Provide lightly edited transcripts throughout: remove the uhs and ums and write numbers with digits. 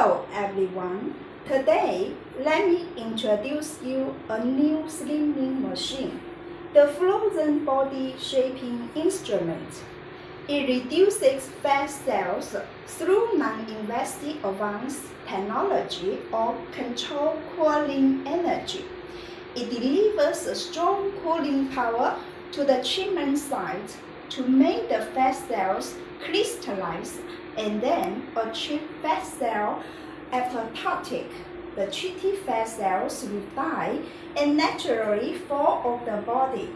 Hello everyone. Today, let me introduce you a new slimming machine, the frozen body shaping instrument. It reduces fat cells through non-invasive advanced technology or controlled cooling energy. It delivers a strong cooling power to the treatment site to make the fat cells crystallize and then achieve fat cell apoptotic. The treated fat cells will die and naturally fall off the body.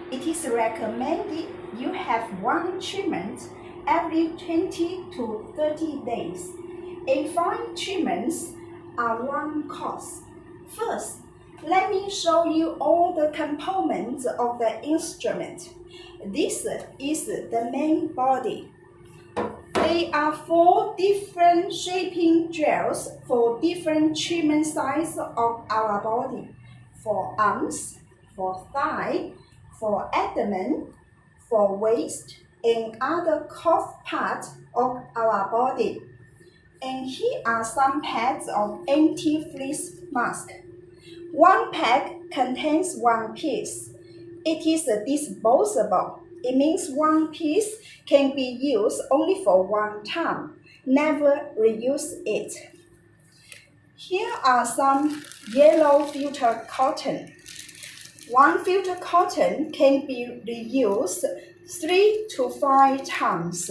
It is recommended you have one treatment every 20 to 30 days, and 5 treatments are one course. First, let me show you all the components of the instrument. This is the main body. There are 4 different shaping gels for different treatment sizes of our body: for arms, for thigh, for abdomen, for waist, and other curved parts of our body. And here are some packs of anti-freeze mask. One pack contains 1 piece. It is disposable. It means 1 piece can be used only for 1 time. Never reuse it. Here are some yellow filter cotton. 1 filter cotton can be reused 3 to 5 times,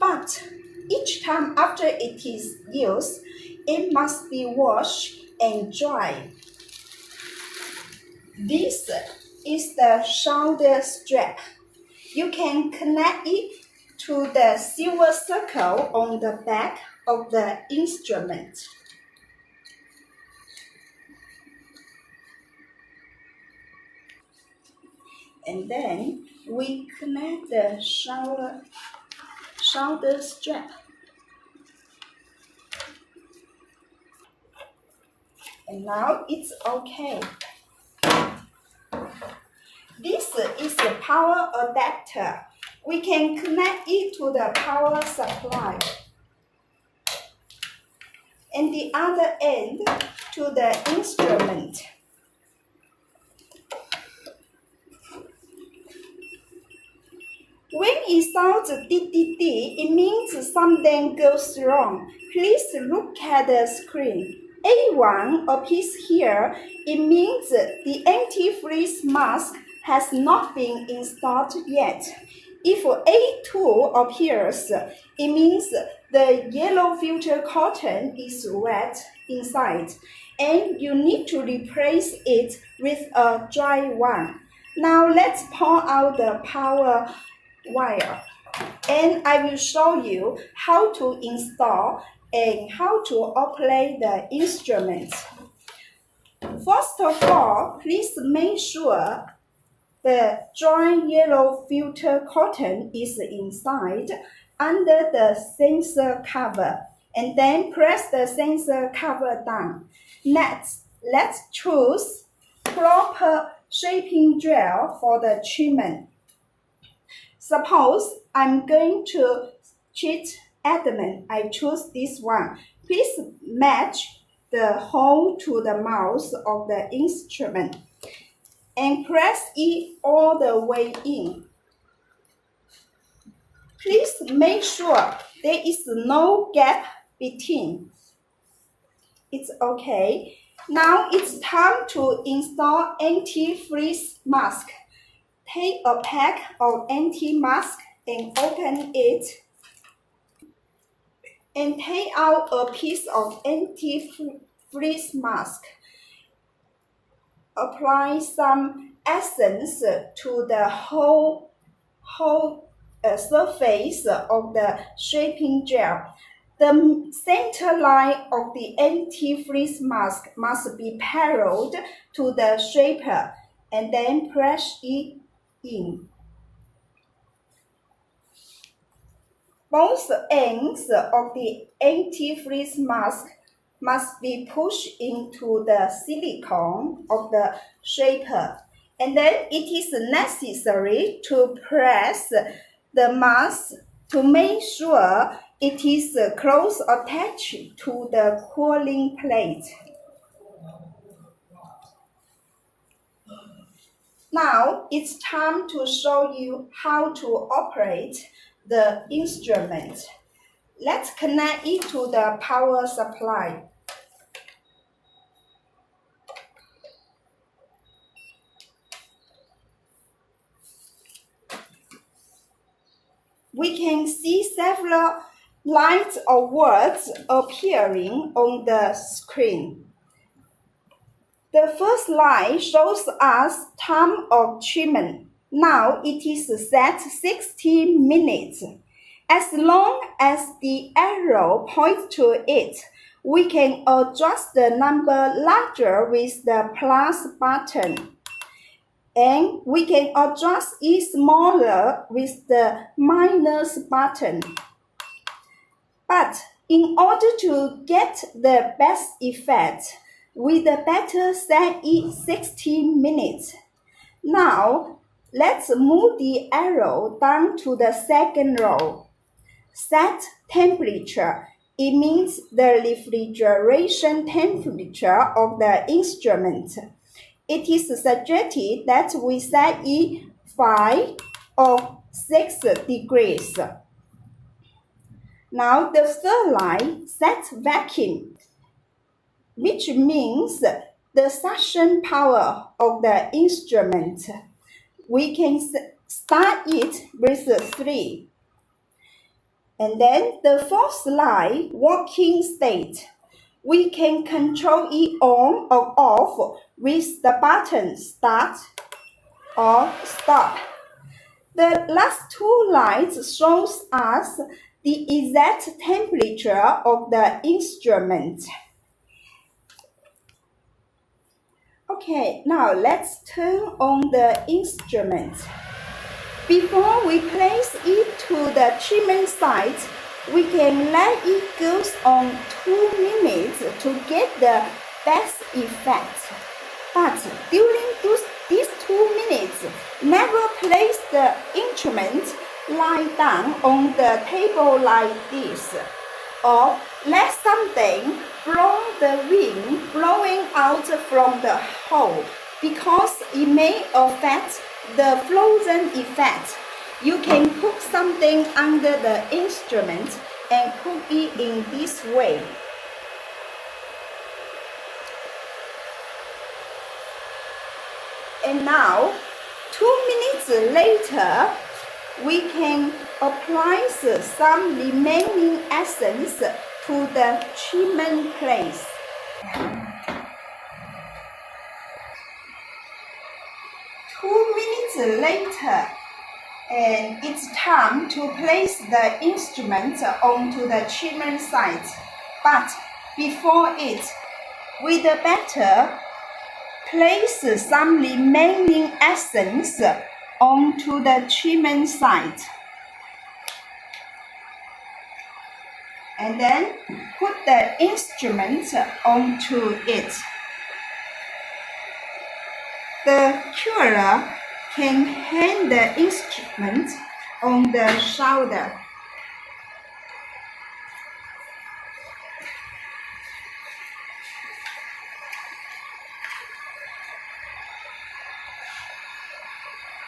but each time after it is used, it must be washed and dried. This is the shoulder strap. You can connect it to the silver circle on the back of the instrument. And then we connect the shoulder strap. And now it's okay. This is the power adapter. We can connect it to the power supply. And the other end to the instrument. When it sounds dee, it means something goes wrong. Please look at the screen. A1 appears here. It means the anti-freeze mask has not been installed yet. If A2 appears, it means the yellow filter cotton is wet inside, and you need to replace it with a dry one. Now let's pull out the power wire, and I will show you how to install and how to operate the instrument. First of all, please make sure the dry yellow filter cotton is inside under the sensor cover, and then press the sensor cover down. Next, let's choose proper shaping gel for the treatment. Suppose I'm going to treat abdomen. I choose this one. Please match the hole to the mouth of the instrument and press it all the way in. Please make sure there is no gap between. It's okay. Now it's time to install anti-freeze mask. Take a pack of anti-mask and open it. And take out a piece of anti-freeze mask. Apply some essence to the whole surface of the shaping gel. The center line of the anti-freeze mask must be parallel to the shaper, and then press it in. Both ends of the anti-freeze mask must be pushed into the silicone of the shaper, and then it is necessary to press the mask to make sure it is close attached to the cooling plate. Now it's time to show you how to operate the instrument. Let's connect it to the power supply. We can see several lines of words appearing on the screen. The first line shows us time of treatment. Now it is set 60 minutes. As long as the arrow points to it, we can adjust the number larger with the plus button. And we can adjust it smaller with the minus button. But in order to get the best effect, we'd better set it 60 minutes. Now, let's move the arrow down to the second row. Set temperature. It means the refrigeration temperature of the instrument. It is suggested that we set it 5 or 6 degrees. Now the third line, set vacuum, which means the suction power of the instrument. We can start it with 3. And then the fourth line, working state. We can control it on or off with the button start or stop. The last 2 lines shows us the exact temperature of the instrument. Okay, now let's turn on the instrument. Before we place it to the treatment site, we can let it go on 2 minutes to get the best effect. But during these 2 minutes, never place the instrument lie down on the table like this, or let something from the wind blowing out from the hole, because it may affect the frozen effect. You can put something under the instrument and cook it in this way. And now, 2 minutes later, we can apply some remaining essence to the treatment place. Later, and it's time to place the instrument onto the treatment site. But before it, we'd better place some remaining essence onto the treatment site. And then put the instrument onto it. The curer can hand the instrument on the shoulder.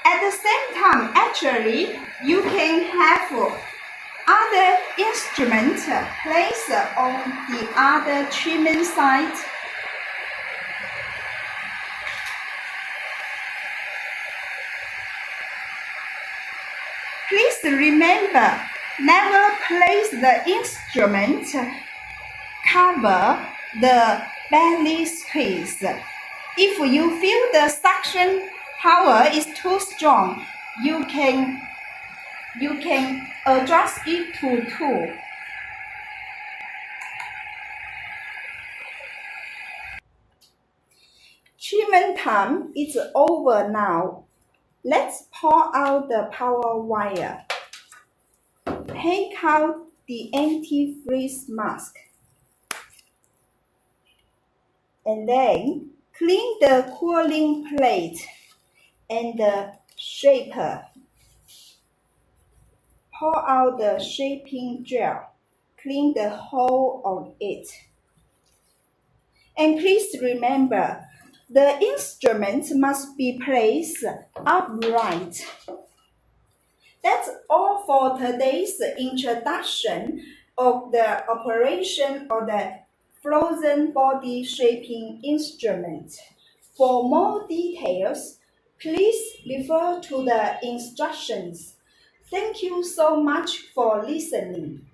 At the same time, actually, you can have other instruments placed on the other treatment site. Please remember, never place the instrument cover the belly space. If you feel the suction power is too strong, you can adjust it to 2. Treatment time is over now. Let's pour out the power wire. Take out the anti-freeze mask. And then clean the cooling plate and the shaper. pour out the shaping gel. Clean the whole of it. And please remember, the instrument must be placed upright. That's all for today's introduction of the operation of the frozen body shaping instrument. For more details, please refer to the instructions. Thank you so much for listening.